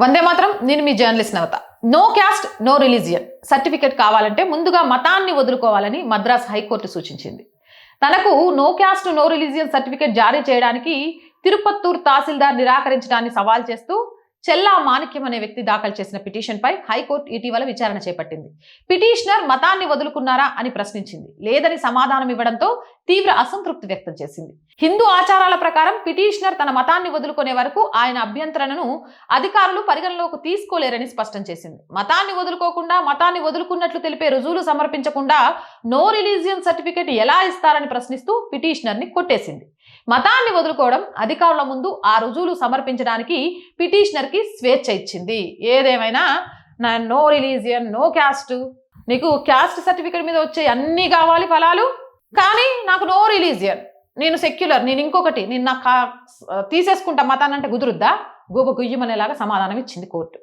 వందే మాత్రం. నేను మీ journalist Navatha. No caste no religion certificate కావాలంటే ముందుగా మతాన్ని వదులుకోవాలని మద్రాస్ హైకోర్టు సూచించింది. తనకు no caste no religion certificate జారీ చేయడానికి తిరుపత్తూర్ తహసీల్దార్ నిరాకరించడాన్ని సవాల్ చేస్తూ చెల్లా మాణిక్యం అనే వ్యక్తి దాఖలు చేసిన పిటిషన్పై హైకోర్టు ఇటీవల విచారణ చేపట్టింది. పిటిషనర్ మతాన్ని వదులుకున్నారా అని ప్రశ్నించింది. లేదని సమాధానం ఇవ్వడంతో తీవ్ర అసంతృప్తి వ్యక్తం చేసింది. హిందూ ఆచారాల ప్రకారం పిటిషనర్ తన మతాన్ని వదులుకునే వరకు ఆయన అభ్యంతరణను అధికారులు పరిగణలోకి తీసుకోలేరని స్పష్టం చేసింది. మతాన్ని వదులుకున్నట్లు తెలిపే రుజువులు సమర్పించకుండా నో రిలీజియన్ సర్టిఫికేట్ ఎలా ఇస్తారని ప్రశ్నిస్తూ పిటిషనర్ ని కొట్టేసింది. మతాన్ని వదులుకోవడం అధికారుల ముందు ఆ రుజువులు సమర్పించడానికి పిటిషనర్ కి స్వేచ్ఛ ఇచ్చింది. ఏదేమైనా నో రిలీజియన్ నో క్యాస్ట్, నీకు క్యాస్ట్ సర్టిఫికేట్ మీద వచ్చే అన్ని కావాలి ఫలాలు, కానీ నాకు నో రిలీజియన్, నేను సెక్యులర్, నేను ఇంకొకటి, నేను నాకు తీసేసుకుంటా మతాన్ని అంటే కుదురుద్దా? గోబ గుయ్యమనేలాగా సమాధానం ఇచ్చింది కోర్టు.